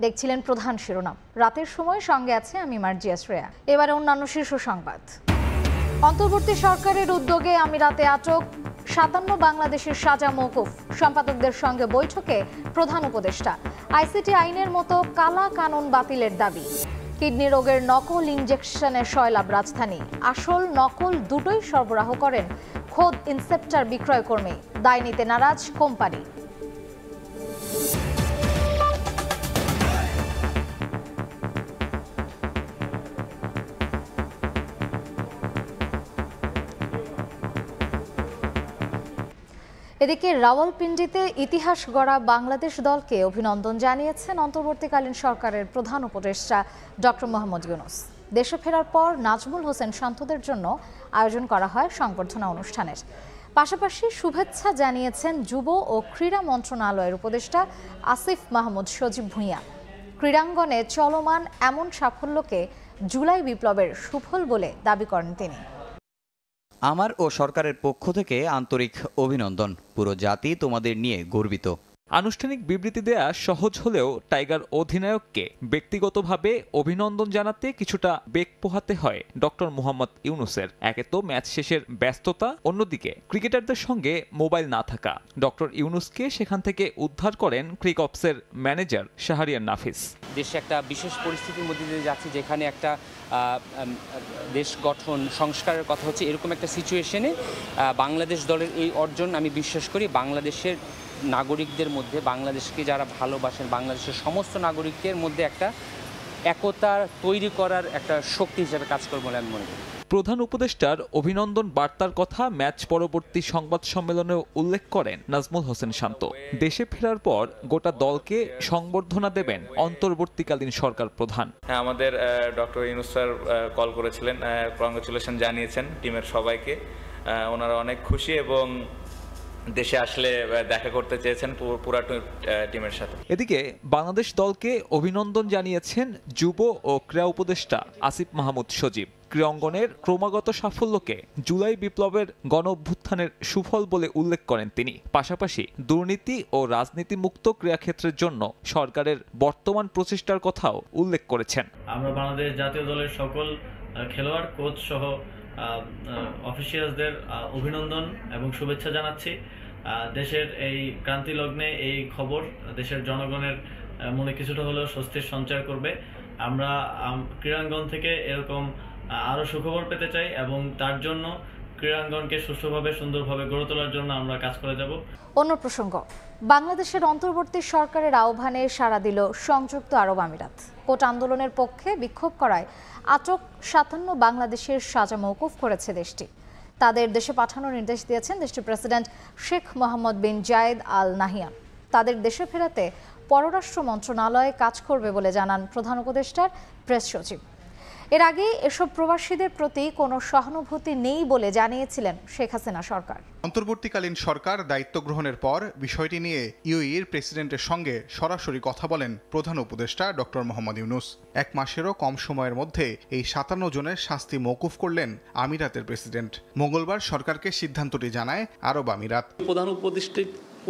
দেখছিলেন প্রধান শিরোনাম। রাতের সময় সঙ্গে আছে আমি মার্জিয়া শ্রেয়া। এবারে অন্যান্য শীর্ষ সংবাদ। অন্তর্বর্তী সরকারের উদ্যোগে আমিরাতে আটক ৫৭ বাংলাদেশের সাজা মওকুফ। সম্পাদকদের সঙ্গে বৈঠকে প্রধান উপদেষ্টা। আইসিটি আইনের মতো কালা কানুন বাতিলের দাবি। কিডনি রোগের নকল ইনজেকশনের সয়লাভ রাজধানী। আসল নকল দুটোই সরবরাহ করেন খোদ ইনসেপ্টার বিক্রয়কর্মী। দায় নিতে নারাজ কোম্পানি। এদিকে রাওয়ালপিন্ডিতে ইতিহাস গড়া বাংলাদেশ দলকে অভিনন্দন জানিয়েছেন অন্তর্বর্তীকালীন সরকারের প্রধান উপদেষ্টা ডক্টর মোহাম্মদ ইউনূস। দেশে ফেরার পর নাজমুল হোসেন শান্তদের জন্য আয়োজন করা হয় সংবর্ধনা অনুষ্ঠানের। পাশাপাশি শুভেচ্ছা জানিয়েছেন যুব ও ক্রীড়া মন্ত্রণালয়ের উপদেষ্টা আসিফ মাহমুদ সজীব ভূঁইয়া। ক্রীড়াঙ্গনে চলমান এমন সাফল্যকে জুলাই বিপ্লবের সুফল বলে দাবি করেন তিনি। আমার ও সরকারের পক্ষ থেকে আন্তরিক অভিনন্দন। পুরো জাতি তোমাদের নিয়ে গর্বিত। আনুষ্ঠানিক বিবৃতি দেয়া সহজ হলেও টাইগার অধিনায়ককে ব্যক্তিগতভাবে অভিনন্দন জানাতে কিছুটা বেগ পোহাতে হয় ডক্টর মোহাম্মদ ইউনূসের। একে তো ম্যাচ শেষের ব্যস্ততা, অন্যদিকে ক্রিকেটারদের সঙ্গে মোবাইল না থাকা। ডক্টর ইউনূসকে সেখান থেকে উদ্ধার করেন ক্রিকঅপসের ম্যানেজার শাহরিয়ার নাফিস। দেশে একটা বিশেষ পরিস্থিতির মধ্যে দিয়ে যাচ্ছে, যেখানে একটা দেশ গঠন সংস্কারের কথা হচ্ছে, এরকম একটা সিচুয়েশনে বাংলাদেশ দলের এই অর্জন আমি বিশ্বাস করি বাংলাদেশের নাগরিকদের মধ্যে, বাংলাদেশকে যারা ভালোবাসেন, বাংলাদেশের সমস্ত নাগরিকদের মধ্যে একটা একতা তৈরি করার একটা শক্তি হিসেবে কাজ করবে বলে আমি মনে করি। প্রধান উপদেষ্টার অভিনন্দন বার্তার কথা ম্যাচ পরবর্তী সংবাদ সম্মেলনেও উল্লেখ করেন নাজমুল হোসেন শান্ত। দেশে ফেরার পর গোটা দলকে সংবর্ধনা দেবেন অন্তর্বর্তীকালীন সরকার প্রধান। হ্যাঁ, আমাদের ডক্টর ইউনূস স্যার কল করেছিলেন, কংগ্রেচুলেশন জানিয়েছেন টিমের সবাইকে। ওনারা অনেক খুশি এবং দেশে আসলে দেখা করতে চেয়েছেন পুরা টিমের সাথে। এদিকে বাংলাদেশ দলকে অভিনন্দন জানিয়েছেন যুব ও ক্রীড়া উপদেষ্টা আসিফ মাহমুদ সজীব। ক্রীড়াঙ্গনের ক্রমাগত সাফল্যকে জুলাই বিপ্লবের গণঅভ্যুত্থানের সুফল বলে উল্লেখ করেন তিনি। পাশাপাশি দুর্নীতি ও রাজনীতি মুক্ত ক্রীড়াক্ষেত্রের জন্য সরকারের বর্তমান প্রচেষ্টার কথাও উল্লেখ করেছেন। আমরা বাংলাদেশ জাতীয় দলের সকল খেলোয়াড়, কোচ সহ অফিসিয়ালসদের অভিনন্দন এবং শুভেচ্ছা জানাচ্ছি। দেশের এই ক্রান্তি লগ্নে এই খবর দেশের জনগণের মনে কিছুটা হলেও স্বস্তির সঞ্চার করবে। আমরা ক্রীড়াঙ্গন থেকে এরকম আরও সুখবর পেতে চাই এবং তার জন্য ক্রীড়াঙ্গনকে সুষ্ঠুভাবে সুন্দরভাবে গড়ে তোলার জন্য আমরা কাজ করে যাব। অন্য প্রসঙ্গ, বাংলাদেশের অন্তর্বর্তী সরকারের আহ্বানে সাড়া দিল সংযুক্ত আরব আমিরাত। কোটা আন্দোলনের পক্ষে বিক্ষোভ করায় আটক ৫৭ বাংলাদেশের সাজা মওকুফ করেছে দেশটি। তাদের দেশে পাঠানোর নির্দেশ দিয়েছেন দেশটির প্রেসিডেন্ট শেখ মোহাম্মদ বিন জায়েদ আল নাহিয়ান। তাদের দেশে ফেরাতে পররাষ্ট্র মন্ত্রণালয় কাজ করবে বলে জানান প্রধান উপদেষ্টার প্রেস সচিব। এর আগে এসব প্রবাসীদের প্রতি কোনো সহানুভূতি নেই বলে জানিয়েছিলেন শেখ হাসিনা সরকার। অন্তর্বর্তীকালীন সরকার দায়িত্ব গ্রহণের পর বিষয়টি নিয়ে ইউএইর প্রেসিডেন্টের সঙ্গে সরাসরি কথা বলেন প্রধান উপদেষ্টা ডক্টর মোহাম্মদ ইউনূস। 1 মাসেরও কম সময়ের মধ্যে এই 57 জনের শাস্তি মওকুফ করলেন আমিরাতের প্রেসিডেন্ট। মঙ্গলবার সরকারকে সিদ্ধান্তটি জানায় আরব আমিরাত। প্রধান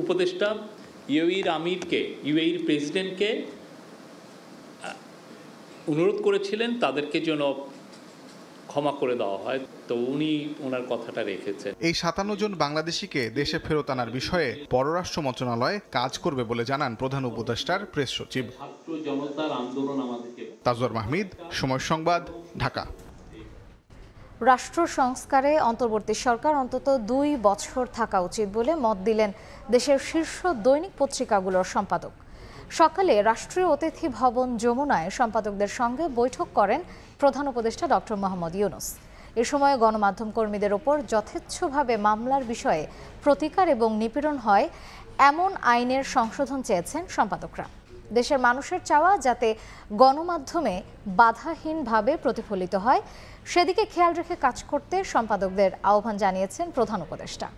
উপদেষ্টা ইউএইর প্রেসিডেন্টকে অনুরোধ করেছিলেন তাদেরকে যেন ক্ষমা করে দেওয়া হয়, তো উনি ওনার কথাটা রেখেছেন। এই 57 জন বাংলাদেশিকে দেশে ফেরত আনার বিষয়ে পররাষ্ট্র মন্ত্রণালয় কাজ করবে বলে জানান প্রধান উপদেষ্টার প্রেস সচিব। ছাত্র জনতার আন্দোলন আমাদেরকে। তাজওয়ার মাহমিদ, সময় সংবাদ, ঢাকা। রাষ্ট্র সংস্কারে অন্তর্বর্তী সরকার অন্তত 2 বছর থাকা উচিত বলে মত দিলেন দেশের শীর্ষ দৈনিক পত্রিকাগুলোর সম্পাদক। সকালে রাষ্ট্রীয় অতিথি ভবন যমুনায় সম্পাদকদের সঙ্গে বৈঠক করেন প্রধান উপদেষ্টা ডক্টর মোহাম্মদ ইউনূস। এ সময় গণমাধ্যম কর্মীদের ওপর যথেচ্ছভাবে মামলার বিষয়ে প্রতিকার এবং নিপীড়ন হয় এমন আইনের সংশোধন চেয়েছেন সম্পাদকরা। দেশের মানুষের চাওয়া যাতে গণমাধ্যমে বাধাহীনভাবে প্রতিফলিত হয় সেদিকে খেয়াল রেখে কাজ করতে সম্পাদকদের আহ্বান জানিয়েছেন প্রধান উপদেষ্টা।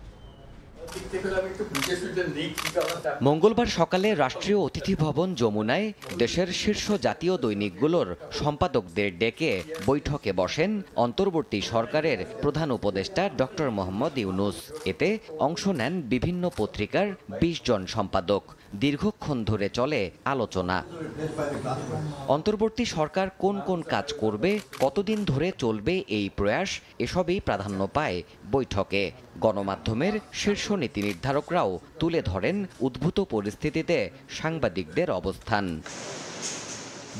মঙ্গলবার সকালে রাষ্ট্রীয় অতিথি ভবন যমুনায় দেশের শীর্ষ জাতীয় দৈনিকগুলোর সম্পাদকদের ডেকে বৈঠকে বসেন অন্তর্বর্তী সরকারের প্রধান উপদেষ্টা ডক্টর মোহাম্মদ ইউনূস। এতে অংশ নেন বিভিন্ন পত্রিকার 20 জন সম্পাদক। দীর্ঘক্ষণ ধরে চলে আলোচনা। অন্তর্বর্তী সরকার কোন কোন কাজ করবে, কতদিন ধরে চলবে এই প্রয়াস, এসবই প্রাধান্য পায় বৈঠকে। গণমাধ্যমের শীর্ষ নীতি নির্ধারকরাও তুলে ধরেন উদ্ভূত পরিস্থিতিতে সাংবাদিকদের অবস্থান।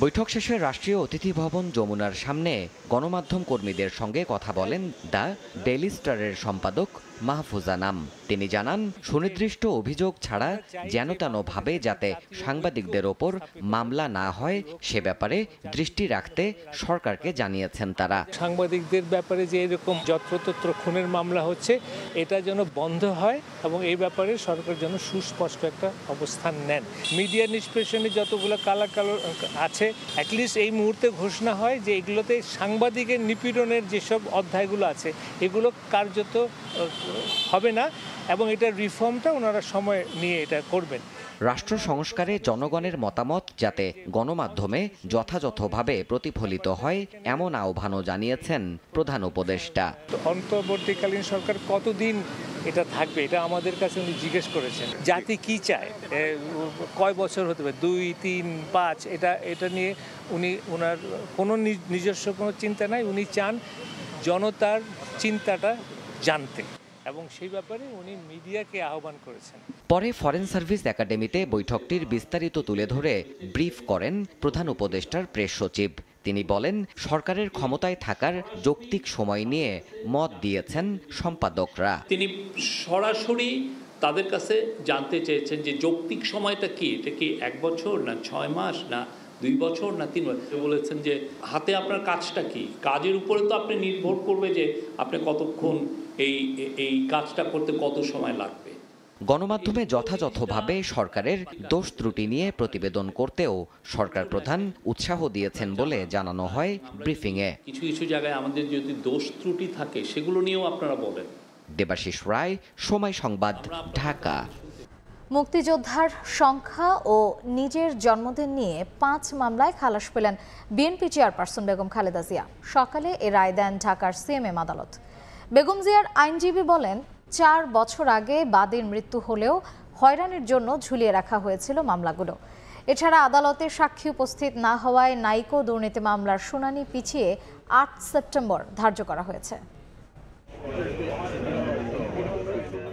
বৈঠক শেষে রাষ্ট্রীয় অতিথি ভবন যমুনার সামনে গণমাধ্যম কর্মীদের সঙ্গে কথা বলেন দ্য ডেইলি স্টারের সম্পাদক মাহফুজা নাম। তিনি জানান, সুনির্দিষ্ট অভিযোগ ছাড়া যেনতেনভাবে যাতে সাংবাদিকদের ওপর মামলা না হয় সে ব্যাপারে দৃষ্টি রাখতে সরকারকে জানিয়েছেন তারা। সাংবাদিকদের ব্যাপারে যে এরকম যত্রতত্র খুনের মামলা হচ্ছে এটা যেন বন্ধ হয় এবং এই ব্যাপারে সরকার যেন সুস্পষ্ট একটা অবস্থান নেন। মিডিয়া নিষ্পেষণে যতগুলো কালো আছে অ্যাটলিস্ট এই মুহূর্তে ঘোষণা হয় যে এগুলোতে সাংবাদিকের নিপীড়নের যেসব অধ্যায়গুলো আছে এগুলো কার্যত হবে না এবং এটার রিফর্মটা ওনারা সময় নিয়ে এটা করবেন। রাষ্ট্র সংস্কারে জনগণের মতামত যাতে গণমাধ্যমে যথাযথভাবে প্রতিফলিত হয় এমন আহ্বানও জানিয়েছেন প্রধান উপদেষ্টা। অন্তর্বর্তীকালীন সরকার কতদিন এটা থাকবে এটা আমাদের কাছে উনি জিজ্ঞেস করেছেন। জাতি কি চায়, কয় বছর হতে পারে, 2, 3, 5, এটা নিয়ে ওনার কোনো নিজস্ব কোনো চিন্তা নাই। উনি চান জনতার চিন্তাটা জানতে এবং সেই ব্যাপারে উনি মিডিয়াকে আহ্বান করেছেন। পরে ফরেন সার্ভিস একাডেমিতে বৈঠকটির বিস্তারিত তুলে ধরে ব্রিফ করেন প্রধান উপদেষ্টার প্রেস সচিব। তিনি বলেন, সরকারের ক্ষমতায় থাকার যৌক্তিক সময় নিয়ে মত দিয়েছেন সম্পাদকরা। তিনি সরাসরি তাদের কাছে জানতে চেয়েছেন যে যৌক্তিক সময়টা কি, এটা কি 1 বছর না 6 মাস না 2 বছর না 3 বছর। বলেছেন যে হাতে আপনার কাজটা কি, কাজের উপরে তো আপনি নির্ভর করবে যে আপনি কতক্ষণ এই কাজটা করতে কত সময় লাগবে। গণমাধ্যমে যথাযথভাবে সরকারের দোষ ত্রুটি নিয়ে প্রতিবেদন করতেও সরকার প্রধান উৎসাহ দিয়েছেন বলে জানানো হয় ব্রিফিংয়ে। কিছু কিছু জায়গায় আমাদের যদি দোষ ত্রুটি থাকে সেগুলো নিয়েও আপনারা বলেন। দেবাশিস রায়, সময় সংবাদ, ঢাকা। মুক্তিযোদ্ধার সংখ্যা ও নিজের জন্মদিন নিয়ে 5 মামলায় খালাস পেলেন বিএনপি চেয়ারপারসন বেগম খালেদা জিয়া। সকালে এ রায় দেন ঢাকার সিএমএম আদালত। বেগম জিয়ার আইনজীবী বলেন, 4 বছর আগে বাদীর মৃত্যু হলেও হয়রানির জন্য ঝুলিয়ে রাখা হয়েছিল মামলাগুলো। এছাড়া আদালতে সাক্ষী উপস্থিত না হওয়ায় নাইকো দুর্নীতি মামলার শুনানি পিছিয়ে 8 সেপ্টেম্বর ধার্য করা হয়েছে।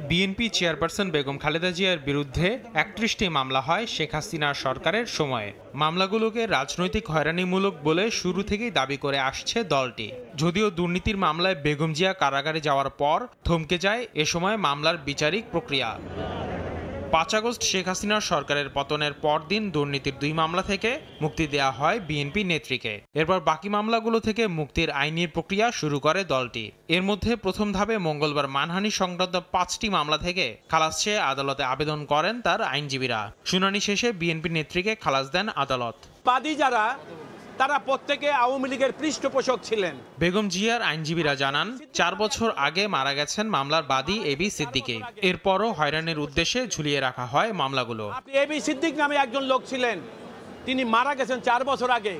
বিএনপি চেয়ারপারসন বেগম খালেদা জিয়ার বিরুদ্ধে 31টি মামলা হয় শেখ হাসিনার সরকারের সময়ে। মামলাগুলোকে রাজনৈতিক হয়রানিমূলক বলে শুরু থেকেই দাবি করে আসছে দলটি। যদিও দুর্নীতির মামলায় বেগম জিয়া কারাগারে যাওয়ার পর থমকে যায় এ সময় মামলার বিচারিক প্রক্রিয়া। 5 আগস্ট শেখ হাসিনার সরকারের পতনের পরদিন দুর্নীতির 2 মামলা থেকে মুক্তি দেয়া হয় বিএনপি নেত্রীকে। এরপর বাকি মামলাগুলো থেকে মুক্তির আইনি প্রক্রিয়া শুরু করে দলটি। এর মধ্যে প্রথম ধাপে মঙ্গলবার মানহানি সংক্রান্ত 5টি মামলা থেকে খালাস চেয়ে আদালতে আবেদন করেন তার আইনজীবীরা। শুনানি শেষে বিএনপি নেত্রীকে খালাস দেন আদালত। বাদী যারা তারা প্রত্যেকে আওয়ামী লীগের পৃষ্ঠপোষক ছিলেন। বেগম জিয়ার আইনজীবীরা জানান, 4 বছর আগে মারা গেছেন মামলার বাদী এবি সিদ্দিকী। এরপরও হয়রানির উদ্দেশ্যে ঝুলিয়ে রাখা হয় মামলাগুলো। এবি সিদ্দিক নামে একজন লোক ছিলেন, তিনি মারা গেছেন 4 বছর আগে,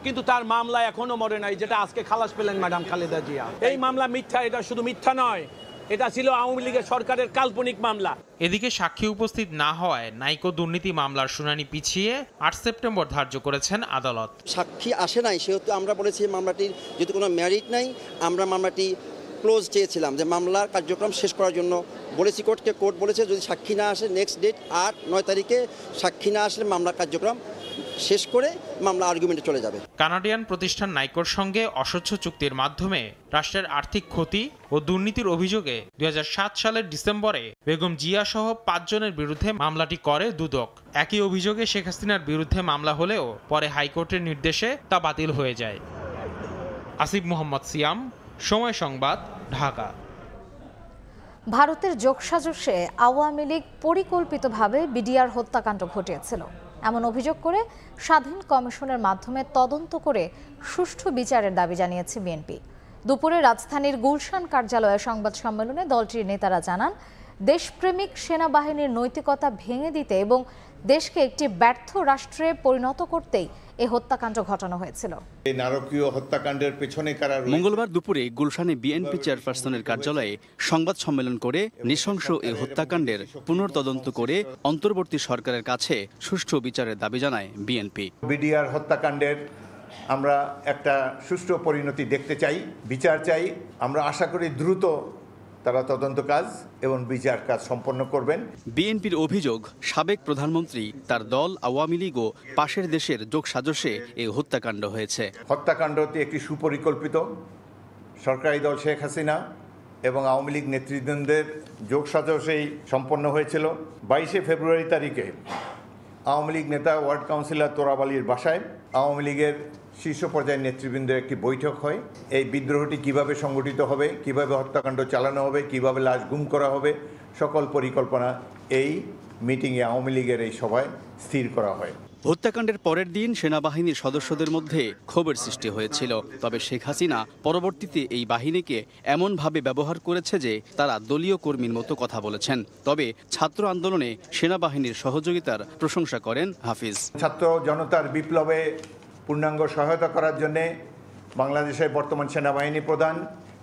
কিন্তু তার মামলা এখনো মরে নাই, যেটা আজকে খালাস পেলেন ম্যাডাম খালেদা জিয়া। এই মামলা মিথ্যা, এটা শুধু মিথ্যা নয়, এটা ছিল আওয়ামী লীগের সরকারের কাল্পনিক মামলা। এদিকে সাক্ষী উপস্থিত না হওয়ায় নাইকো দুর্নীতি মামলার শুনানি পিছিয়ে 8 সেপ্টেম্বর ধার্য করেছেন আদালত। সাক্ষী আসে নাই, সেহেতু আমরা বলেছি মামলাটির যেহেতু কোনো মেরিট নাই, আমরা মামলাটি ক্লোজ চেয়েছিলাম, যে মামলার কার্যক্রম শেষ করার জন্য বলেছি কোর্টকে। কোর্ট বলেছে যদি সাক্ষী না আসে নেক্সট ডেট 8-9 তারিখে সাক্ষী না আসলে মামলার কার্যক্রম শেষ করে মামলা আর্গুমেন্টে চলে যাবে। কানাডিয়ান প্রতিষ্ঠান নাইকোর সঙ্গে অস্বচ্ছ চুক্তির মাধ্যমে রাষ্ট্রের আর্থিক ক্ষতি ও দুর্নীতির অভিযোগে 2007 সালের ডিসেম্বরে বেগম জিয়া সহ 5 জনের বিরুদ্ধে মামলাটি করে দুদক। একই অভিযোগে শেখ হাসিনার বিরুদ্ধে মামলা হলেও পরে হাইকোর্টের নির্দেশে তা বাতিল হয়ে যায়। আসিফ মোহাম্মদ সিয়াম, সময় সংবাদ, ঢাকা। ভারতের যোগসাজশে আওয়ামী লীগ পরিকল্পিতভাবে বিডিআর হত্যাকাণ্ড ঘটিয়েছিল এমন অভিযোগ করে স্বাধীন কমিশনের মাধ্যমে তদন্ত করে সুষ্ঠু বিচারের দাবি জানিয়েছে বিএনপি। দুপুরে রাজধানীর গুলশান কার্যালয়ে সংবাদ সম্মেলনে দলটির নেতারা জানান, দেশপ্রেমিক সেনাবাহিনীর নৈতিকতা ভেঙে দিতে এবং দেশকে একটি ব্যর্থ রাষ্ট্রে পরিণত করতেই এই হত্যাকাণ্ড ঘটানো হয়েছিল। এই নারকীয় হত্যাকাণ্ডের পেছনে কারা? মঙ্গলবার দুপুরে গুলশানে বিএনপি চেয়ারপারসনের কার্যালয়ে সংবাদ সম্মেলন করে নৃশংস এই হত্যাকাণ্ডের পুনর্তদন্ত করে অন্তর্বর্তী সরকারের কাছে সুষ্ঠু বিচারের দাবি জানায় বিএনপি। বিডিআর হত্যাকাণ্ডের আমরা একটা সুষ্ঠু পরিণতি দেখতে চাই, বিচার চাই। আমরা আশা করি দ্রুত তারা তদন্ত কাজ এবং বিচার কাজ সম্পন্ন করবেন। বিএনপির অভিযোগ, সাবেক প্রধানমন্ত্রী, তার দল আওয়ামী লীগ ও পাশের দেশের যোগসাজশে এই হত্যাকাণ্ড হয়েছে। হত্যাকাণ্ডটি একটি সুপরিকল্পিত সরকারি দল শেখ হাসিনা এবং আওয়ামী লীগ নেতৃবৃন্দের যোগসাজশেই সম্পন্ন হয়েছিল। 22শে ফেব্রুয়ারি তারিখে আওয়ামী লীগ নেতা ওয়ার্ড কাউন্সিলর তোরাব আলীর বাসায় আওয়ামী লীগের শীর্ষ পর্যায়ের নেতৃবৃন্দের একটি বৈঠক হয়। এই বিদ্রোহটি কিভাবে সংগঠিত হবে, কিভাবে হত্যাকাণ্ড চালানো হবে, কিভাবে লাশ গুম করা হবে, সকল পরিকল্পনা এই মিটিংয়ে আওয়ামী লীগের এই সভায় স্থির করা হয়। হত্যাকাণ্ডের পরের দিন সেনাবাহিনীর সদস্যদের মধ্যে ক্ষোভের সৃষ্টি হয়েছিল। তবে শেখ হাসিনা পরবর্তীতে এই বাহিনীকে এমনভাবে ব্যবহার করেছে যে তারা দলীয় কর্মীর মতো কথা বলেছেন। তবে ছাত্র আন্দোলনে সেনাবাহিনীর সহযোগিতার প্রশংসা করেন হাফিজ। ছাত্র জনতার বিপ্লবে পূর্ণাঙ্গ সহায়তা করার জন্যে বাংলাদেশের বর্তমান সেনাবাহিনী প্রধান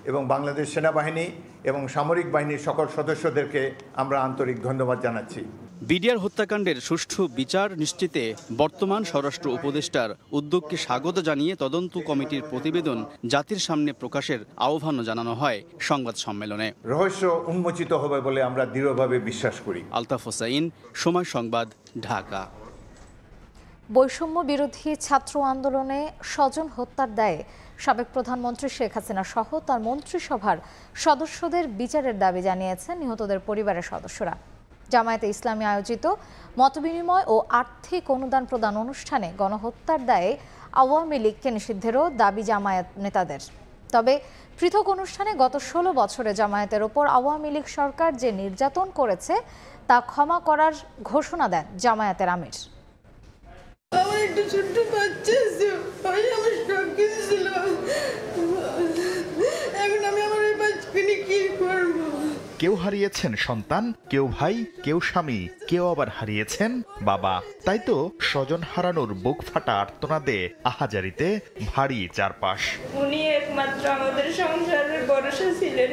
এবং বাংলাদেশ সেনাবাহিনী এবং সামরিক বাহিনীর সকল সদস্যদেরকে আমরা আন্তরিক ধন্যবাদ জানাচ্ছি। বিডিআর হত্যাকাণ্ডের সুষ্ঠু বিচার নিশ্চিতে বর্তমান স্বরাষ্ট্র উপদেষ্টার উদ্যোগকে স্বাগত জানিয়ে তদন্ত কমিটির প্রতিবেদন জাতির সামনে প্রকাশের আহ্বানও জানানো হয় সংবাদ সম্মেলনে। রহস্য উন্মোচিত হবে বলে আমরা দৃঢ়ভাবে বিশ্বাস করি। আলতাফ হোসাইন, সময় সংবাদ, ঢাকা। বৈষম্য বিরোধী ছাত্র আন্দোলনে স্বজন হত্যার দায়ে সাবেক প্রধানমন্ত্রী শেখ হাসিনা সহ তার মন্ত্রিসভার সদস্যদের বিচারের দাবি জানিয়েছেন নিহতদের পরিবারের সদস্যরা। জামায়াতে ইসলামী আয়োজিত মতবিনিময় ও আর্থিক অনুদান প্রদান অনুষ্ঠানে গণহত্যার দায়ে আওয়ামী লীগকে নিষিদ্ধেরও দাবি জামায়াত নেতাদের। তবে পৃথক অনুষ্ঠানে গত 16 বছরে জামায়াতের ওপর আওয়ামী লীগ সরকার যে নির্যাতন করেছে তা ক্ষমা করার ঘোষণা দেন জামায়াতের আমির। আমার একটা ছোট্ট বাচ্চা আছে, আমার সব কিছু ছিল, এখন আমি আমার এই বাচ্চাকে নিয়ে কি করবো? কেউ হারিয়েছেন সন্তান, কেউ ভাই, কেউ স্বামী, কেউ আবার হারিয়েছেন বাবা। তাই তো স্বজন হারানোর বুক ফাটা আর্তনাদে আহাজারিতে ভারী চারপাশ। উনি একমাত্র আমাদের সংসারের ভরসা ছিলেন।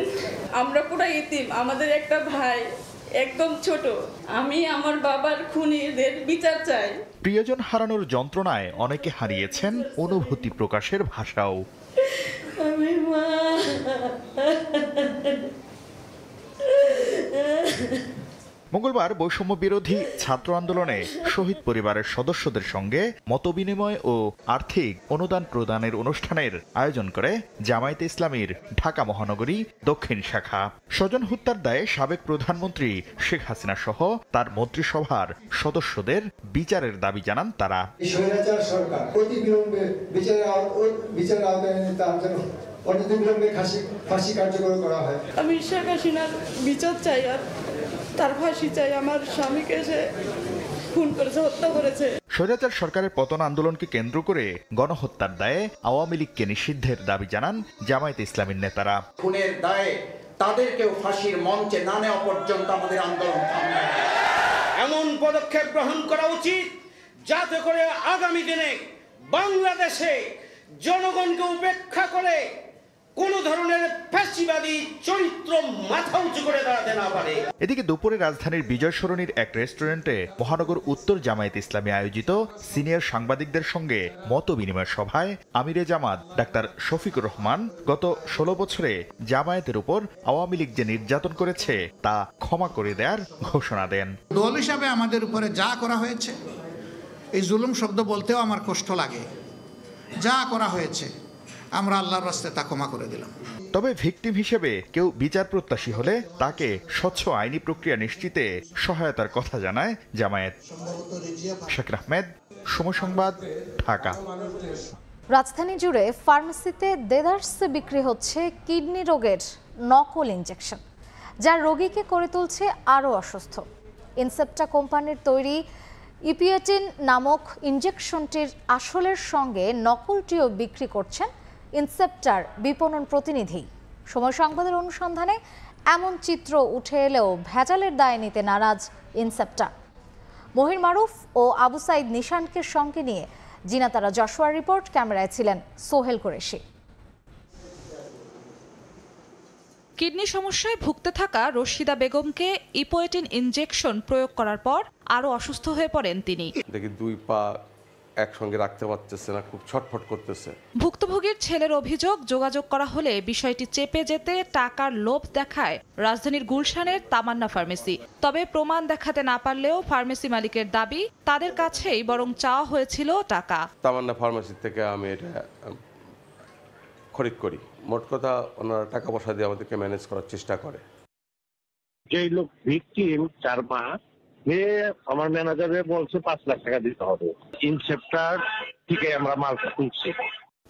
আমরা পুরো ইতিম, আমাদের একটা ভাই একদম ছোট। আমি আমার বাবার খুনিদের বিচার চাই। প্রিয়জন হারানোর যন্ত্রণায় অনেকে হারিয়েছেন অনুভূতি প্রকাশের ভাষাও। আমি মা মঙ্গলবার বৈষম্য বিরোধী ছাত্র আন্দোলনে শহীদ পরিবারের সদস্যদের সঙ্গে মতবিনিময় ও আর্থিক অনুদান প্রদানের অনুষ্ঠানের আয়োজন করে জামায়াতে ইসলামীর ঢাকা মহানগরী দক্ষিণ শাখা। স্বজন হত্যার দায়ে সাবেক প্রধানমন্ত্রী শেখ হাসিনা সহ তার মন্ত্রিসভার সদস্যদের বিচারের দাবি জানান তারা। স্বৈরাচার সরকার অতিবিলম্বে বিচারের আওতায় এনে তার জন্য অনতিবিলম্বে ফাঁসি কার্যকর করা হয়। আমি শেখ হাসিনার বিচার চাই আর তার ফাঁসি চাই। আমার স্বামীকে সে খুন করেছে, হত্যা করেছে। স্বৈরাচার সরকারের পতন আন্দোলনকে কেন্দ্র করে গণহত্যার দায়ে আওয়ামী লীগকে নিষিদ্ধের দাবি জানান জামায়াতে ইসলামীর নেতারা। খুনের দায়ে তাদেরকেও ফাঁসির মঞ্চে না নেওয়া পর্যন্ত আমাদের আন্দোলন থামবে। এমন পদক্ষেপ গ্রহণ করা উচিত যাতে করে আগামী দিনে বাংলাদেশে জনগণকে উপেক্ষা করে কোন ধরনের ফ্যাসিবাদী চরিত্র মাথা উঁচু করে দাঁড়াতে না পারে। এদিকে দুপুরে রাজধানীর বিজয় সরণির এক রেস্টুরেন্টে মহানগর উত্তর জামায়াতে ইসলামী আয়োজিত সিনিয়র সাংবাদিকদের সঙ্গে মত বিনিময় সভায় আমিরে জামাত ডাক্তার শফিকুর রহমান গত 16 বছরে জামায়াতের উপর আওয়ামী লীগ যে নির্যাতন করেছে তা ক্ষমা করে দেওয়ার ঘোষণা দেন। দল হিসাবে আমাদের উপরে যা করা হয়েছে, এই জুলুম শব্দ বলতেও আমার কষ্ট লাগে, যা করা হয়েছে আমরা আল্লাহর রাস্তায় তা ক্ষমা করে দিলাম। তবে ভিকটিম হিসেবে কেউ বিচার প্রত্যাশী হলে তাকে স্বচ্ছ আইনি প্রক্রিয়া নিশ্চিতে সহায়তার কথা জানায় জামায়াত। শাকির আহমেদ, সময় সংবাদ, ঢাকা। রাজধানী জুড়ে ফার্মেসিতে দেদারসে বিক্রি হচ্ছে কিডনি রোগের নকল ইনজেকশন, যা রোগীকে করে তুলছে আরও অসুস্থ। ইনসেপ্টা কোম্পানির তৈরি ইপিয়েটিন নামক ইনজেকশনটির আসলের সঙ্গে নকলটিও বিক্রি করছেন ইনসেপ্টার বিপণন প্রতিনিধি। সময় সংবাদের অনুসন্ধানে এমন চিত্র উঠে এলেও ভেজালের দায় নিতে নারাজ ইনসেপ্টা। মহির মারুফ ও আবু সাইদ নিশানকে সঙ্গে নিয়ে জিনাতারা যশোয়ার রিপোর্ট, ক্যামেরায় ছিলেন সোহেল কুরেশি। কিডনি সমস্যায় ভুগতে থাকা রশিদা বেগমকে ইপোয়েটিন ইনজেকশন প্রয়োগ করার পর আরও অসুস্থ হয়ে পড়েন তিনি। দেখি 2 পা একসঙ্গে রাখতে পারতেছে না, খুব ছটফট করতেছে। ভুক্তভোগীর ছেলের অভিযোগ, যোগাযোগ করা হলে বিষয়টি চেপে যেতে টাকার লোভ দেখায় রাজধানীর গুলশানের তামান্না ফার্মেসি। তবে প্রমাণ দেখাতে না পারলেও ফার্মেসি মালিকের দাবি তাদের কাছেই বরং চাওয়া হয়েছিল টাকা। তামান্না ফার্মেসি থেকে আমি এটা খরিদ করি। মোট কথা ওনারা টাকা পয়সা দিয়ে আমাদেরকে ম্যানেজ করার চেষ্টা করে। যে লোক ভিকটিম 4 মা, আমার ম্যানেজারে বলছে 5 লাখ টাকা দিতে হবে। ইনসেপ্টার থেকে আমরা মালটা তুলছি।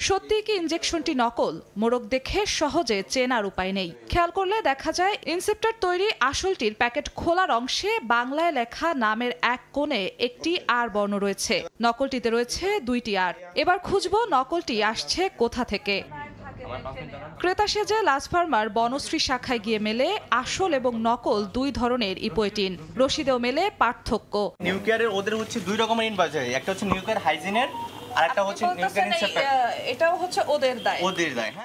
সত্যি কি ইনজেকশনটি নকল? মোড়ক দেখে সহজে চেনার উপায় নেই। খেয়াল করলে দেখা যায় ইনসেপ্টার তৈরি আসলটির প্যাকেট খোলার অংশে বাংলায় লেখা নামের এক কোণে একটি আর বর্ণ রয়েছে, নকলটিতে রয়েছে 2টি আর। এবার খুঁজবো নকলটি আসছে কোথা থেকে। ক্রেতা সেজে লাজ ফার্মার বনশ্রী শাখায় গিয়ে মেলে আসল এবং নকল 2 ধরনের ইপোয়েটিন। রশিদেও মেলে পার্থক্য। নিউক্লিয়ারের ওদের হচ্ছে 2 রকমের ইনভার্স হয়, একটা হচ্ছে নিউক্লিয়ার হাইজিনের আর একটা হচ্ছে নিউক্লিয়ার ইনসেপ্টার। এটাও হচ্ছে ওদের দায়।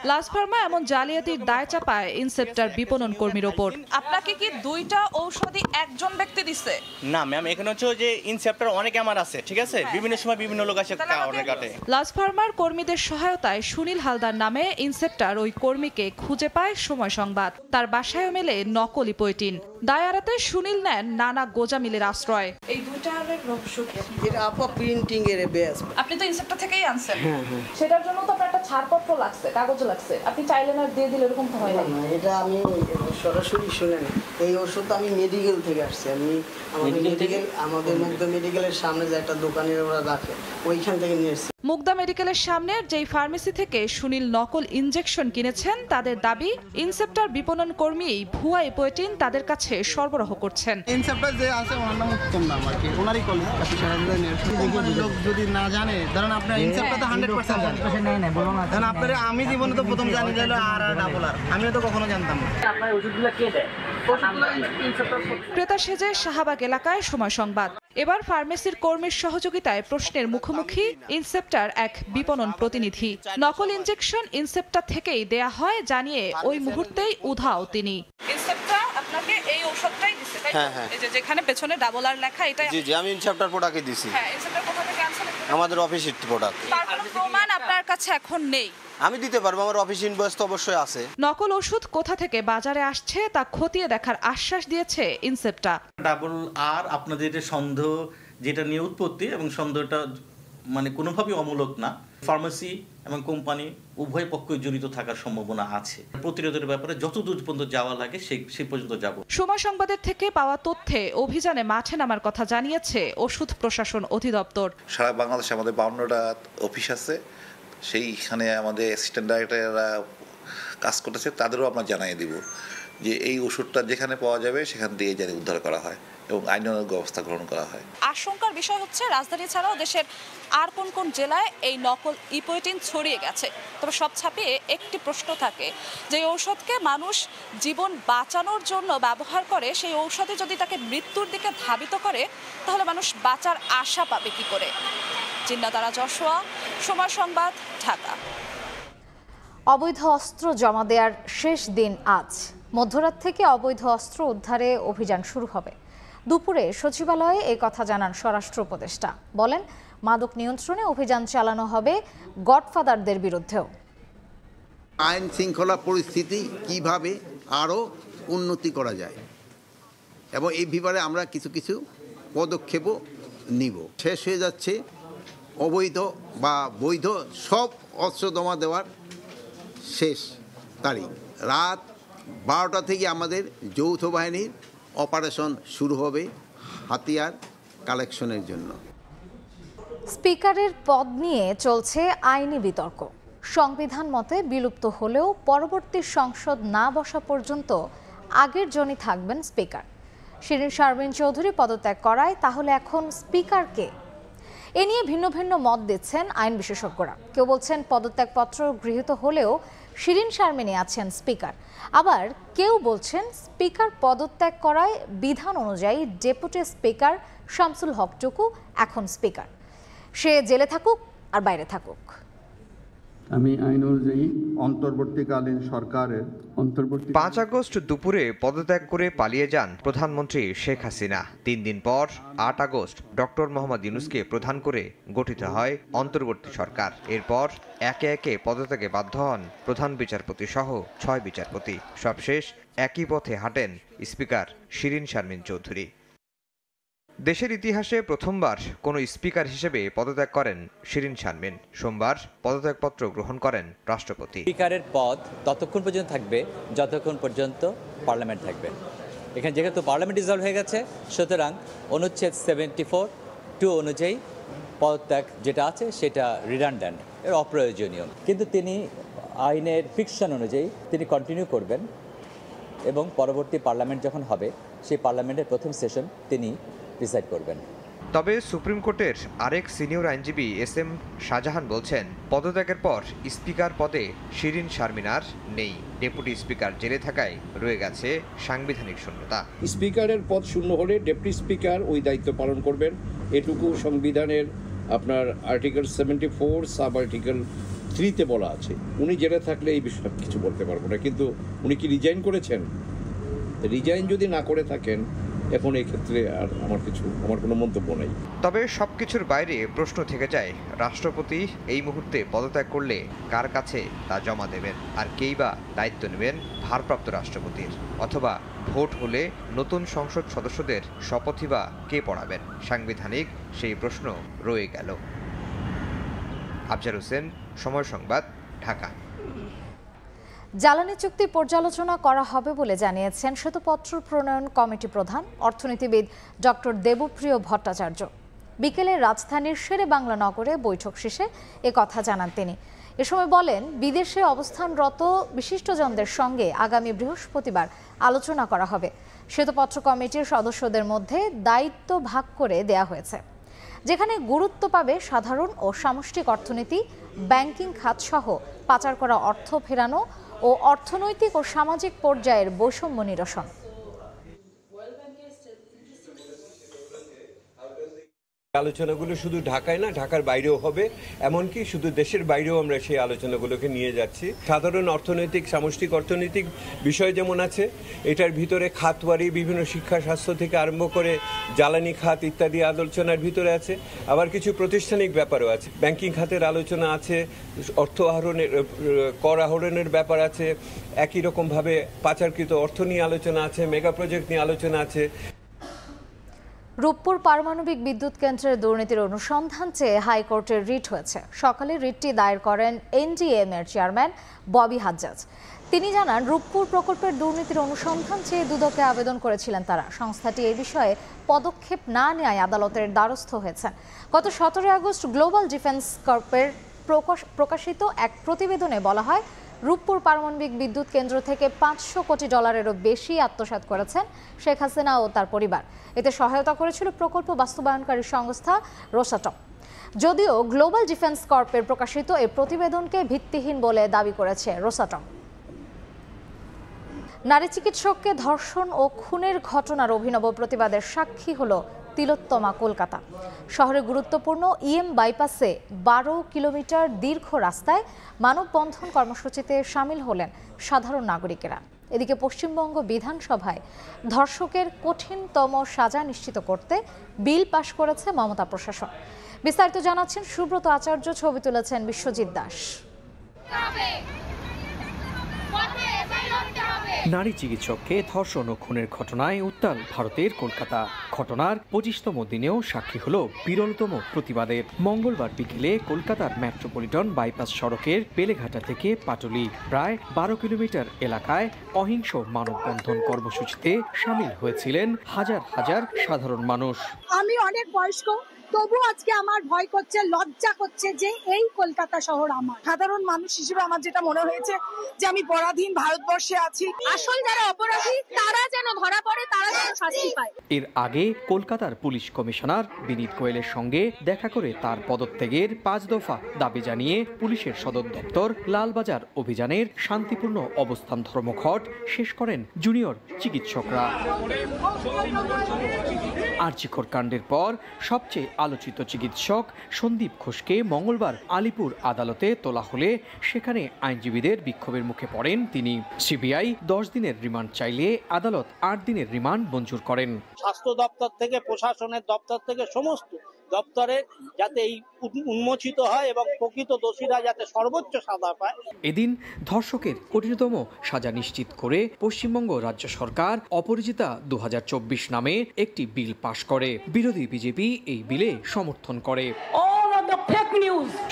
লাজ ফার্মা এমন জালিয়াতির দায় চাপায় ইনসেপ্টার বিপণন কর্মীর ওপর। আপনাকে কি 2টা ঔষধই একজন ব্যক্তি দিচ্ছে? না ম্যাম, এখানে হচ্ছে যে ইনসেপ্টার অনেক আমার আছে, ঠিক আছে, বিভিন্ন সময় বিভিন্ন লোক আসে অর্ডার কাটে। লাজ ফার্মার কর্মীদের সহায়তায় সুনীল হালদার নামে ইনসেপ্টার ওই কর্মীকে খুঁজে পায় সময় সংবাদ। তার বাসায়ও মেলে নকল ইপোয়েটিন। দায় এড়াতে সুনীল নেন নানা গোজামিলের আশ্রয়। এই 2টা আরের রহস্য কি? এটা আপা প্রিন্টিং এর বেস। আপনি তো ইনসেপ্টার থেকেই আনছেন। সেটার জন্য তো আপনার একটা ছাড়পত্র লাগছে, কাগজ লাগছে। আপনি চাইলেন আর দিয়ে দিলে এরকম তো হয় না। এটা আমি সরাসরি শুনেন, এই ওষুধ আমি মেডিকেল থেকে আসছে। আমি আমাদের মুগ্ধা মেডিকেলের সামনে যে একটা দোকানের ওরা রাখে, ওইখান থেকে নিয়ে এসেছি। মুগ্ধা মেডিকেলের সামনের যেই ফার্মেসি থেকে সুনীল নকল ইনজেকশন কিনেছেন, তাদের দাবি ইনসেপ্টার বিপণন কর্মী ভুয়া ইপোয়েটিন তাদের কাছে সরবরাহ করছেন। ইনসেপ্টার যে আছে ওনার নাম উত্তম নাম আর কি, ওনারই কলেজ আপনি লোক যদি না জানে, ধরেন আপনার ইনসেপ্টার তো 100% জানে, কারণ আপনারা আমি জীবনে তো প্রথম জানি যে আর ডাবল আর, আমিও তো কখনো জানতাম না। আপনার ওষুধগুলো কে দেয়? ক্রেতা সেজে শাহবাগ এলাকায় সময় সংবাদ। এবার ফার্মেসির কর্মীর সহযোগিতায় প্রশ্নের মুখোমুখি ইনসেপ্টার এক বিপণন প্রতিনিধি। নকল ইনজেকশন ইনসেপ্টার থেকেই দেয়া হয় জানিয়ে ওই মুহূর্তেই উধাও তিনি। ইনসেপ্টার আপনাকে এই ঔষধটাই দিছে, তাই না? এই যে যেখানে পেছনে ডাবল আর লেখা, এটাই। জি জি, আমি ইনসেপ্টার প্রোডাক্টই দিছি। হ্যাঁ, ইনসেপ্টার কোথা থেকে আনছেন? আমাদের অফিসের প্রোডাক্ট। তার কোনো প্রমাণ আপনার কাছে এখন নেই? আমি দিতে পারবো, আমার অফিস ইনভয়েস তো অবশ্যই আছে। নকল ওষুধ কোথা থেকে বাজারে আসছে তা খতিয়ে দেখার আশ্বাস দিয়েছে ইনসেপ্টা। ডাবল আর আপনাদের যে সন্দেহ যেটা নিয়ে উৎপত্তি, এবং সন্দেহটা মানে কোনোভাবেই অমূলক না। ফার্মেসি এবং কোম্পানি উভয় পক্ষই জড়িত থাকার সম্ভাবনা আছে। প্রতিরোধের ব্যাপারে যত দূর পর্যন্ত যাওয়া লাগে সেই পর্যন্ত যাব। সময় সংবাদের থেকে পাওয়া তথ্যে অভিযানে মাঠে নামার কথা জানিয়েছে ওষুধ প্রশাসন অধিদপ্তর। সারা বাংলাদেশে আমাদের 52টা অফিস আছে, সেইখানে আমাদের অ্যাসিস্ট্যান্ট ডাইরেক্টররা কাজ করতেছে, তাদেরও আমরা জানিয়ে দিব যে এই ওষুধটা যেখানে পাওয়া যাবে সেখান থেকে জানি উদ্ধার করা হয় এবং আইনানুগ ব্যবস্থা গ্রহণ করা হয়। আশঙ্কার বিষয় হচ্ছে রাজধানী ছাড়াও দেশের আর কোন কোন জেলায় এই নকল ইপোয়েটিন ছড়িয়ে গেছে। তবে সব ছাপিয়ে একটি প্রশ্ন থাকে, যে ঔষধকে মানুষ জীবন বাঁচানোর জন্য ব্যবহার করে, সেই ঔষধে যদি তাকে মৃত্যুর দিকে ধাবিত করে, তাহলে মানুষ বাঁচার আশা পাবে কি করে? জিন্নাতারা যশোয়া, সময় সংবাদ, ঢাকা। অবৈধ অস্ত্র জমা দেওয়ার শেষ দিন আজ। মধ্যরাত থেকে অবৈধ অস্ত্র উদ্ধারে অভিযান শুরু হবে। দুপুরে সচিবালয়ে এই কথা জানান স্বরাষ্ট্র উপদেষ্টা। বলেন, মাদক নিয়ন্ত্রণে অভিযান চালানো হবে গডফাদারদের বিরুদ্ধেও। আইন শৃঙ্খলা পরিস্থিতি কিভাবে আরও উন্নতি করা যায় এবং এই ব্যাপারে আমরা কিছু কিছু পদক্ষেপও নিব। শেষ হয়ে যাচ্ছে অবৈধ বা বৈধ সব অস্ত্র জমা দেওয়ার শেষ তারিখ। রাত 12টা থেকে আমাদের যৌথ বাহিনীর অপারেশন শুরু হবে হাতিয়ার কালেকশনের জন্য। স্পিকারের পদ নিয়ে চলছে আইনি বিতর্ক। সংবিধান মতে বিলুপ্ত হলেও পরবর্তী সংসদ না বসা পর্যন্ত আগের জনই থাকবেন স্পিকার। শিরিন শারমিন চৌধুরী পদত্যাগ করায় তাহলে এখন স্পিকার কে? এ নিয়ে ভিন্ন ভিন্ন মত দিচ্ছেন আইন বিশেষজ্ঞরা। কেউ বলছেন পদত্যাগপত্র গৃহীত হলেও শিরিন শারমিনই আছেন স্পিকার। আবার কেউ বলছেন স্পিকার পদত্যাগ করায় বিধান অনুযায়ী ডেপুটি স্পিকার শামসুল হক টুকু এখন স্পিকার। সে জেলে থাকুক আর বাইরে থাকুক। আমি আইন অনুযায়ী অন্তর্বর্তীকালীন সরকারের 5 আগস্ট দুপুরে পদত্যাগ করে পালিয়ে যান প্রধানমন্ত্রী শেখ হাসিনা। 3 দিন পর 8 আগস্ট ডক্টর মোহাম্মদ ইউনূসকে প্রধান করে গঠিত হয় অন্তর্বর্তী সরকার। এরপর একে একে পদত্যাগে বাধ্য হন প্রধান বিচারপতি সহ 6 বিচারপতি। সবশেষ একই পথে হাঁটেন স্পিকার শিরীন শারমিন চৌধুরী। দেশের ইতিহাসে প্রথমবার কোনো স্পিকার হিসেবে পদত্যাগ করেন শিরীন শারমিন। সোমবার পদত্যাগপত্র গ্রহণ করেন রাষ্ট্রপতি। স্পিকারের পদ ততক্ষণ পর্যন্ত থাকবে যতক্ষণ পর্যন্ত পার্লামেন্ট থাকবে। এখানে যেহেতু পার্লামেন্ট ডিসলভ হয়ে গেছে, সুতরাং অনুচ্ছেদ 74(2) অনুযায়ী পদত্যাগ যেটা আছে সেটা রিডান্ডেন্ট, এর অপ্রয়োজনীয়। কিন্তু তিনি আইনের ফিকশন অনুযায়ী তিনি কন্টিনিউ করবেন এবং পরবর্তী পার্লামেন্ট যখন হবে সেই পার্লামেন্টের প্রথম সেশন তিনি ডিসাইড করবেন। তবে সুপ্রিম কোর্টের আরেক সিনিয়র আইনজীবী এস.এম. শাহজাহান বলছেন, পদত্যাগের পর স্পিকার পদে শিরীন শারমিন আর নেই। ডেপুটি স্পিকার জেলে থাকায় রয়ে গেছে সাংবিধানিক শূন্যতা। স্পিকারের পদ শূন্য হলে ডেপুটি স্পিকার ওই দায়িত্ব পালন করবেন, এটুকু সংবিধানের আপনার আর্টিকেল 74 সাব আর্টিকেল 3-তে বলা আছে। উনি জেলে থাকলে এই বিষয়ে কিছু বলতে পারবো না, কিন্তু উনি কি রিজাইন করেছেন? রিজাইন যদি না করে থাকেন এখন এই ক্ষেত্রে আর আমার কোনো মন্তব্য নেই। তবে সবকিছুর বাইরে প্রশ্ন থেকে যায়, রাষ্ট্রপতি এই মুহূর্তে পদত্যাগ করলে কার কাছে তা জমা দেবেন, আর কেই বা দায়িত্ব নেবেন ভারপ্রাপ্ত রাষ্ট্রপতির? অথবা ভোট হলে নতুন সংসদ সদস্যদের শপথই বা কে পড়াবেন? সাংবিধানিক সেই প্রশ্ন রয়ে গেল। আফজার হোসেন, সময় সংবাদ, ঢাকা। জ্বালানি চুক্তি পর্যালোচনা করা হবে বলে জানিয়েছেন শ্বেতপত্র প্রণয়ন কমিটি প্রধান অর্থনীতিবিদ ডক্টর দেবপ্রিয় ভট্টাচার্য। বিকেলে রাজধানীর শেরে বাংলা নগরে বৈঠক শেষে একথা জানান তিনি। এ সময় বলেন, বিদেশে অবস্থানরত বিশিষ্টজনদের সঙ্গে আগামী বৃহস্পতিবার আলোচনা করা হবে। শ্বেতপত্র কমিটির সদস্যদের মধ্যে দায়িত্ব ভাগ করে দেয়া হয়েছে, যেখানে গুরুত্ব পাবে সাধারণ ও সামষ্টিক অর্থনীতি, ব্যাংকিং খাত সহ পাচার করা অর্থ ফেরানো ও অর্থনৈতিক ও সামাজিক পর্যায়ের বৈষম্য নিরসন। আলোচনাগুলো শুধু ঢাকায় না, ঢাকার বাইরেও হবে, এমনকি শুধু দেশের বাইরেও আমরা সেই আলোচনাগুলোকে নিয়ে যাচ্ছি। সাধারণ অর্থনৈতিক, সামষ্টিক অর্থনৈতিক বিষয় যেমন আছে, এটার ভিতরে খাতওয়ারি বিভিন্ন শিক্ষা, স্বাস্থ্য থেকে আরম্ভ করে জ্বালানি খাত ইত্যাদি আলোচনার ভিতরে আছে। আবার কিছু প্রাতিষ্ঠানিক ব্যাপারও আছে, ব্যাংকিং খাতের আলোচনা আছে, অর্থ আহরণের, কর আহরণের ব্যাপার আছে, একই রকমভাবে পাচারকৃত অর্থ নিয়ে আলোচনা আছে, মেগা প্রজেক্ট নিয়ে আলোচনা আছে। রূপপুর পারমাণবিক বিদ্যুৎ কেন্দ্রের দুর্নীতির অনুসন্ধান চেয়ে হাইকোর্টের রিট হয়েছে। সকালে রিটটি দায়ের করেন এনডিএম এর চেয়ারম্যান ববি হাজ্জাজ। তিনি জানান, রূপপুর প্রকল্পের দুর্নীতির অনুসন্ধান চেয়ে দুদকে আবেদন করেছিলেন তারা। সংস্থাটি এই বিষয়ে পদক্ষেপ না নেওয়ায় আদালতের দ্বারস্থ হয়েছেন। গত 17 আগস্ট গ্লোবাল ডিফেন্স কর্পের প্রকাশিত এক প্রতিবেদনে বলা হয়, রূপপুর পারমাণবিক বিদ্যুৎ কেন্দ্র থেকে $500 কোটিরও বেশি আত্মসাৎ করেছেন শেখ হাসিনা ও তার পরিবার। এতে সহায়তা করেছিল প্রকল্প বাস্তবায়নকারী সংস্থা রোসাটম। যদিও গ্লোবাল ডিফেন্স কর্পের প্রকাশিত এই প্রতিবেদনকে ভিত্তিহীন বলে দাবি করেছে রোসাটম। নারী চিকিৎসককে ধর্ষণ ও খুনের ঘটনার অভিনব প্রতিবাদের সাক্ষী হলো তিলোত্তমা কলকাতা। শহরের গুরুত্বপূর্ণ ইএম বাইপাসে 12 কিলোমিটার দীর্ঘ রাস্তায় মানববন্ধন কর্মসূচিতে সামিল হলেন সাধারণ নাগরিকেরা। এদিকে পশ্চিমবঙ্গ বিধানসভায় ধর্ষকের কঠিনতম সাজা নিশ্চিত করতে বিল পাশ করেছে মমতা প্রশাসন। বিস্তারিত জানাচ্ছেন সুব্রত আচার্য, ছবি তুলেছেন বিশ্বজিৎ দাস। নারী চিকিৎসককে ধর্ষণ ও খুনের ঘটনায় উত্তাল ভারতের কলকাতা। ঘটনার 25তম দিনেও সাক্ষী হল বিরলতম প্রতিবাদের। মঙ্গলবার বিকেলে কলকাতার মেট্রোপলিটন বাইপাস সড়কের বেলেঘাটা থেকে পাটুলি প্রায় 12 কিলোমিটার এলাকায় অহিংস মানববন্ধন কর্মসূচিতে সামিল হয়েছিলেন হাজার হাজার সাধারণ মানুষ। আমি অনেক বয়স্ক, তবু আজকে আমার ভয় করছে, লজ্জা করছে যে এই কলকাতা শহর আমার। সাধারণ মানুষ হিসেবে আমার যেটা মনে হয়েছে যে আমি পরাধীন ভারতবর্ষে আছি। আসল যারা অপরাধী তারা যেন ধরা পড়ে, তারা যেন শাস্তি পায়। এর আগে কলকাতার পুলিশ কমিশনার বিনীত গোয়েলের সঙ্গে দেখা করে তার পদত্যাগের 5 দফা দাবি জানিয়ে পুলিশের সদর দপ্তর লালবাজার অভিযানের শান্তিপূর্ণ অবস্থান ধর্মঘট শেষ করেন জুনিয়র চিকিৎসকরা। আরজিকর কাণ্ডের পর সবচেয়ে আলোচিত চিকিৎসক সন্দীপ ঘোষকে মঙ্গলবার আলিপুর আদালতে তোলা হলে সেখানে আইনজীবীদের বিক্ষোভের মুখে পড়েন তিনি। সিবিআই 10 দিনের রিমান্ড চাইলে আদালত 8 দিনের রিমান্ড মঞ্জুর করেন। স্বাস্থ্য দপ্তর থেকে, প্রশাসনের দপ্তর থেকে সমস্ত দপ্তরে যাতে এই উন্মোচিত হয় এবং প্রকৃত দোষীরা যাতে সর্বোচ্চ সাজা পায়। এদিন ধর্ষকের কঠিনতম সাজা নিশ্চিত করে পশ্চিমবঙ্গ রাজ্য সরকার অপরাজিতা 2024 নামে একটি বিল পাশ করে। বিরোধী বিজেপি এই বিলে সমর্থন করে।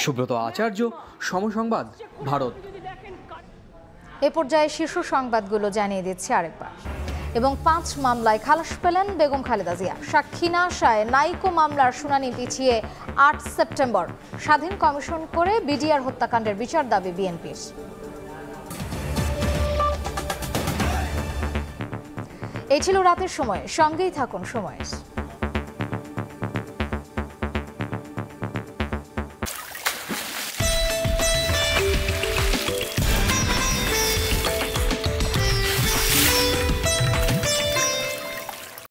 সুব্রত আচার্য, সমসংবাদ, ভারত। এ পর্যায়ে শীর্ষ সংবাদগুলো জানিয়ে দিচ্ছে আরেকবার। এবং 5 মামলায় খালাস পেলেন বেগম খালেদা জিয়া। সাক্ষী না আসায় নাইকো মামলার শুনানি পিছিয়ে 8 সেপ্টেম্বর। স্বাধীন কমিশন করে বিডিআর হত্যাকাণ্ডের বিচার দাবি বিএনপির। এই ছিল রাতের সময়, সঙ্গেই থাকুন সময়।